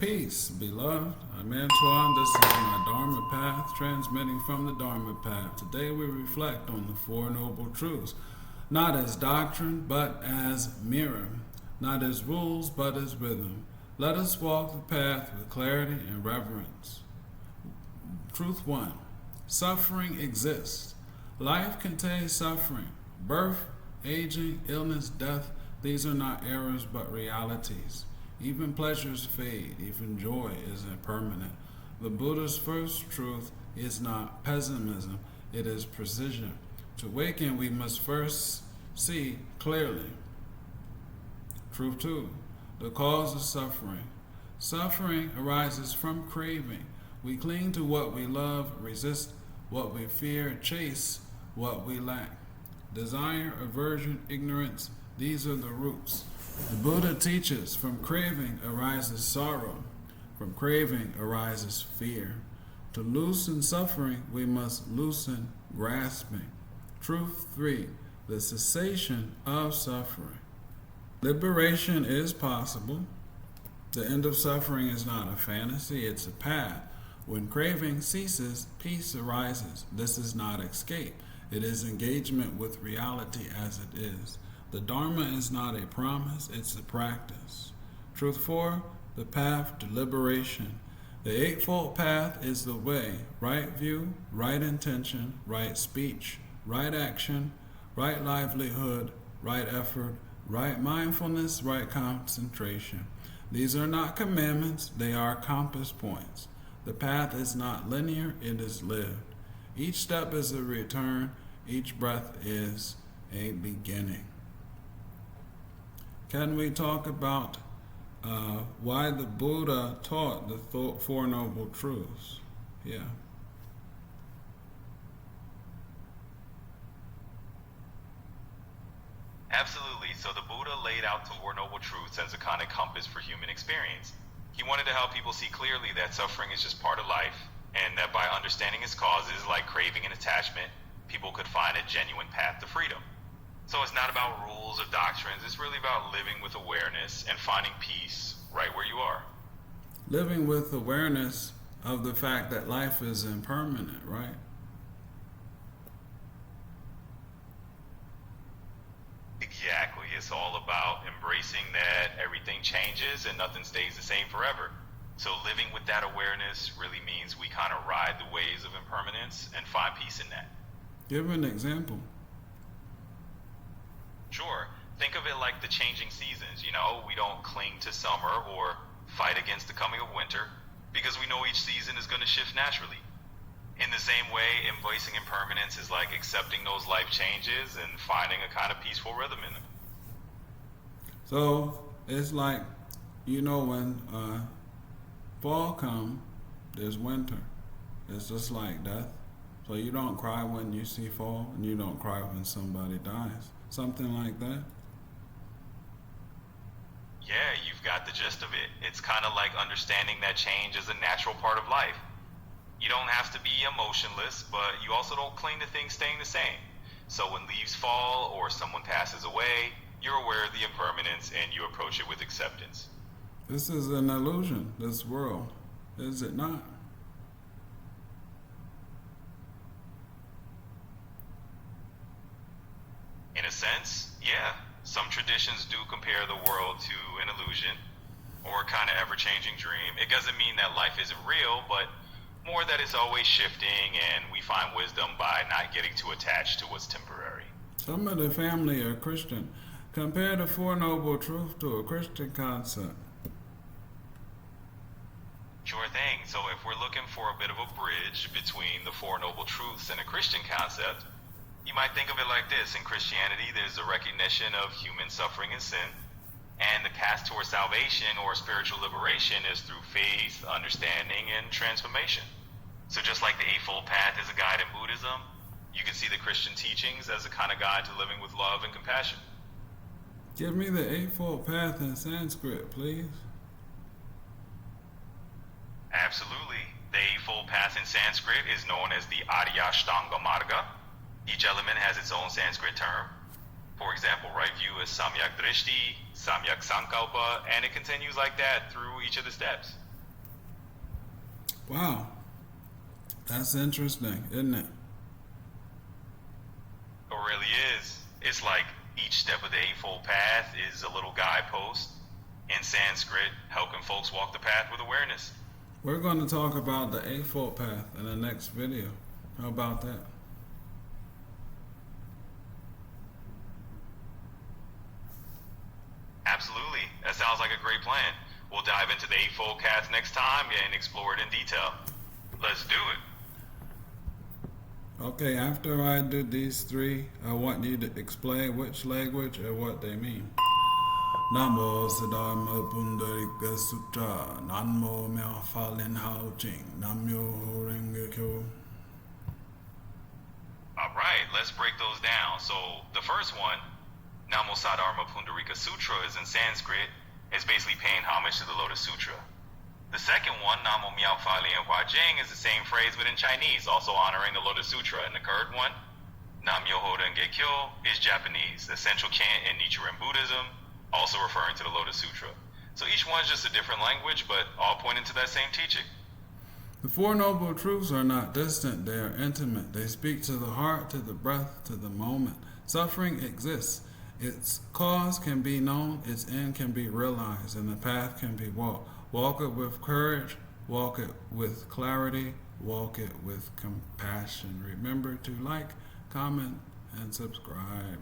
Peace, beloved. I'm Antoine. This is my Dharma path, transmitting from the Dharma path. Today we reflect on the Four Noble Truths, not as doctrine, but as mirror, not as rules, but as rhythm. Let us walk the path with clarity and reverence. Truth 1. Suffering exists. Life contains suffering. Birth, aging, illness, death, these are not errors but realities. Even pleasures fade, even joy is impermanent. The Buddha's first truth is not pessimism, it is precision. To awaken, we must first see clearly. Truth 2. The cause of suffering. Suffering arises from craving. We cling to what we love, resist what we fear, chase what we lack. Desire, aversion, ignorance, these are the roots. The Buddha teaches, from craving arises sorrow, from craving arises fear. To loosen suffering, we must loosen grasping. Truth 3. The cessation of suffering. Liberation is possible. The end of suffering is not a fantasy, it's a path. When craving ceases, peace arises. This is not escape. It is engagement with reality as it is. The Dharma is not a promise, it's a practice. Truth 4, the path to liberation. The Eightfold Path is the way: right view, right intention, right speech, right action, right livelihood, right effort, right mindfulness, right concentration. These are not commandments, they are compass points. The path is not linear, it is lived. Each step is a return, each breath is a beginning. Can we talk about why the Buddha taught the Four Noble Truths? Yeah. Absolutely. So the Buddha laid out the Four Noble Truths as a kind of compass for human experience. He wanted to help people see clearly that suffering is just part of life, and that by understanding its causes, like craving and attachment, people could find a genuine path to freedom. So it's not about rules or doctrines, it's really about living with awareness and finding peace right where you are. Living with awareness of the fact that life is impermanent, right? Exactly. It's all about embracing that everything changes and nothing stays the same forever. So living with that awareness really means we kind of ride the waves of impermanence and find peace in that. Give an example. Sure. Think of it like the changing seasons. We don't cling to summer or fight against the coming of winter because we know each season is going to shift naturally. In the same way, embracing impermanence is like accepting those life changes and finding a kind of peaceful rhythm in them. So it's like, when fall comes, there's winter. It's just like death. So you don't cry when you see fall, and you don't cry when somebody dies. Something like that? Yeah, you've got the gist of it. It's kind of like understanding that change is a natural part of life. You don't have to be emotionless, but you also don't cling to things staying the same. So when leaves fall or someone passes away, you're aware of the impermanence and you approach it with acceptance. This is an illusion, this world, is it not? In a sense, yeah. Some traditions do compare the world to an illusion or a kind of ever-changing dream. It doesn't mean that life isn't real, but more that it's always shifting and we find wisdom by not getting too attached to what's temporary. Some of the family are Christian. Compare the Four Noble Truths to a Christian concept. Sure thing. So if we're looking for a bit of a bridge between the Four Noble Truths and a Christian concept, you might think of it like this. In Christianity, there's a recognition of human suffering and sin, and the path towards salvation or spiritual liberation is through faith, understanding, and transformation. So just like the Eightfold Path is a guide in Buddhism, you can see the Christian teachings as a kind of guide to living with love and compassion. Give me the Eightfold Path in Sanskrit, please. Absolutely. The Eightfold Path in Sanskrit is known as the Aryashtanga Marga. Each element has its own Sanskrit term. For example, right view is Samyak Drishti, Samyak Sankalpa, and it continues like that through each of the steps. Wow. That's interesting, isn't it? It really is. It's like each step of the Eightfold Path is a little guidepost in Sanskrit, helping folks walk the path with awareness. We're going to talk about the Eightfold Path in the next video. How about that? Absolutely. That sounds like a great plan. We'll dive into the Eightfold Path next time and explore it in detail. Let's do it. Okay, after I do these three, I want you to explain which language and what they mean. Namo Siddharma Pundarika Sutra, Nanmo Mea Falin Hao Ching, Namyo Renge Kyo. Alright, let's break those down. So, the first one, Namo Siddharma Pundarika Sutra, is in Sanskrit. It's basically paying homage to the Lotus Sutra. The second one, Namo Miao Fa Lian Hua Jing, is the same phrase but in Chinese, also honoring the Lotus Sutra. And the third one, Nam Myoho Renge Kyo, is Japanese, the central chant in Nichiren Buddhism, also referring to the Lotus Sutra. So each one's just a different language, but all pointing to that same teaching. The Four Noble Truths are not distant, they are intimate. They speak to the heart, to the breath, to the moment. Suffering exists. Its cause can be known, its end can be realized, and the path can be walked. Walk it with courage, walk it with clarity, walk it with compassion. Remember to like, comment, and subscribe.